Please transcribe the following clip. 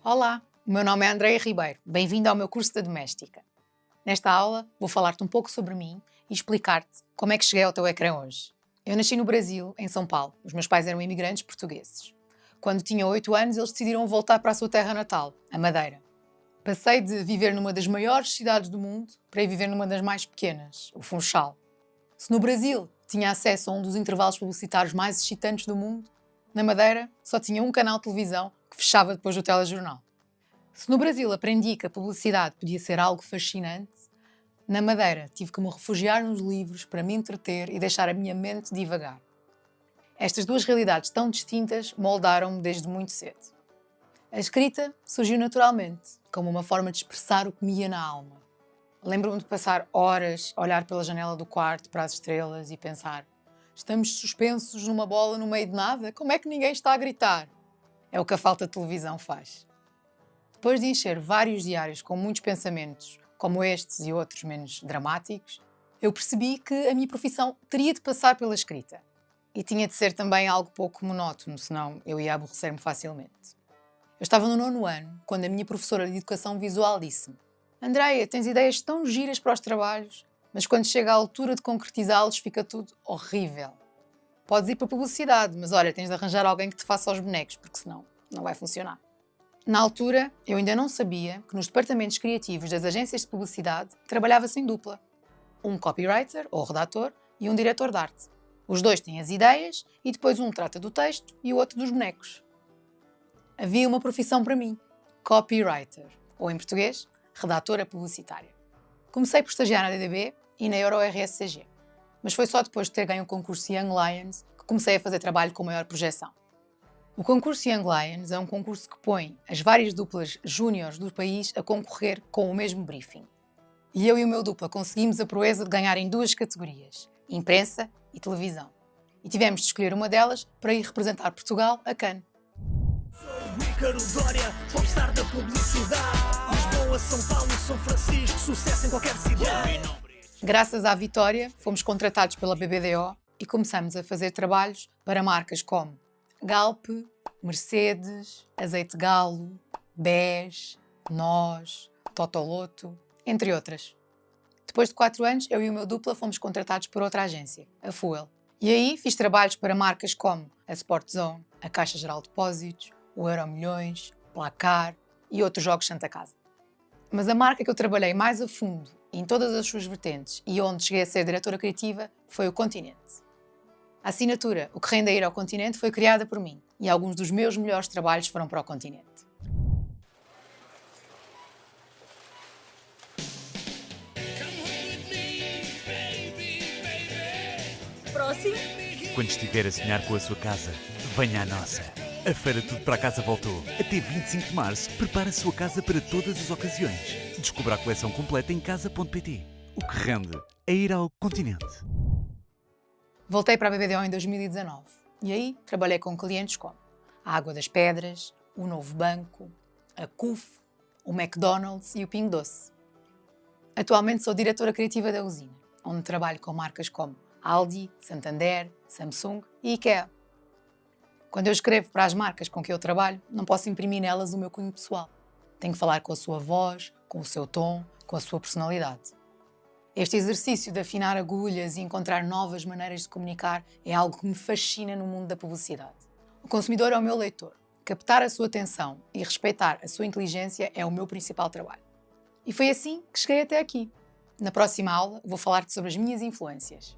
Olá, o meu nome é Andreia Ribeiro. Bem-vindo ao meu curso de Doméstica. Nesta aula vou falar-te um pouco sobre mim e explicar-te como é que cheguei ao teu ecrã hoje. Eu nasci no Brasil, em São Paulo. Os meus pais eram imigrantes portugueses. Quando tinha 8 anos, eles decidiram voltar para a sua terra natal, a Madeira. Passei de viver numa das maiores cidades do mundo para ir viver numa das mais pequenas, o Funchal. Se no Brasil tinha acesso a um dos intervalos publicitários mais excitantes do mundo, na Madeira só tinha um canal de televisão que fechava depois do telejornal. Se no Brasil aprendi que a publicidade podia ser algo fascinante, na Madeira tive que me refugiar nos livros para me entreter e deixar a minha mente divagar. Estas duas realidades tão distintas moldaram-me desde muito cedo. A escrita surgiu naturalmente, como uma forma de expressar o que me ia na alma. Lembro-me de passar horas a olhar pela janela do quarto para as estrelas e pensar: estamos suspensos numa bola no meio de nada? Como é que ninguém está a gritar? É o que a falta de televisão faz. Depois de encher vários diários com muitos pensamentos, como estes e outros menos dramáticos, eu percebi que a minha profissão teria de passar pela escrita. E tinha de ser também algo pouco monótono, senão eu ia aborrecer-me facilmente. Eu estava no 9º ano, quando a minha professora de Educação Visual disse-me: Andreia, tens ideias tão giras para os trabalhos, mas quando chega à altura de concretizá-los fica tudo horrível. Podes ir para a publicidade, mas olha, tens de arranjar alguém que te faça os bonecos, porque senão não vai funcionar. Na altura, eu ainda não sabia que nos departamentos criativos das agências de publicidade trabalhava-se em dupla. Um copywriter, ou redator, e um diretor de arte. Os dois têm as ideias e depois um trata do texto e o outro dos bonecos. Havia uma profissão para mim, copywriter, ou em português, redatora publicitária. Comecei por estagiar na DDB e na Euro RSCG, mas foi só depois de ter ganho o concurso Young Lions que comecei a fazer trabalho com maior projeção. O concurso Young Lions é um concurso que põe as várias duplas júniores do país a concorrer com o mesmo briefing. E eu e o meu dupla conseguimos a proeza de ganhar em 2 categorias, imprensa e televisão. E tivemos de escolher uma delas para ir representar Portugal a Cannes. Ícaro Dória, popstar da publicidade. Lisboa, São Paulo, São Francisco, sucesso em qualquer cidade. Graças à vitória, fomos contratados pela BBDO e começamos a fazer trabalhos para marcas como Galp, Mercedes, Azeite Galo, BES, Nós, Totoloto, entre outras. Depois de 4 anos, eu e o meu dupla fomos contratados por outra agência, a Fuel. E aí fiz trabalhos para marcas como a Sport Zone, a Caixa Geral de Depósitos, o Euromilhões, Placar e outros jogos Santa Casa. Mas a marca que eu trabalhei mais a fundo, em todas as suas vertentes, e onde cheguei a ser diretora criativa, foi o Continente. A assinatura O que rende a ir ao Continente foi criada por mim e alguns dos meus melhores trabalhos foram para o Continente. Próximo. Quando estiver a sonhar com a sua casa, venha à nossa. A Feira Tudo para a Casa voltou. Até 25 de março, prepara a sua casa para todas as ocasiões. Descubra a coleção completa em casa.pt. O que rende é ir ao Continente. Voltei para a BBDO em 2019 e aí trabalhei com clientes como a Água das Pedras, o Novo Banco, a CUF, o McDonald's e o Pingo Doce. Atualmente sou diretora criativa da Usina, onde trabalho com marcas como Aldi, Santander, Samsung e IKEA. Quando eu escrevo para as marcas com que eu trabalho, não posso imprimir nelas o meu cunho pessoal. Tenho que falar com a sua voz, com o seu tom, com a sua personalidade. Este exercício de afinar agulhas e encontrar novas maneiras de comunicar é algo que me fascina no mundo da publicidade. O consumidor é o meu leitor. Captar a sua atenção e respeitar a sua inteligência é o meu principal trabalho. E foi assim que cheguei até aqui. Na próxima aula vou falar-te sobre as minhas influências.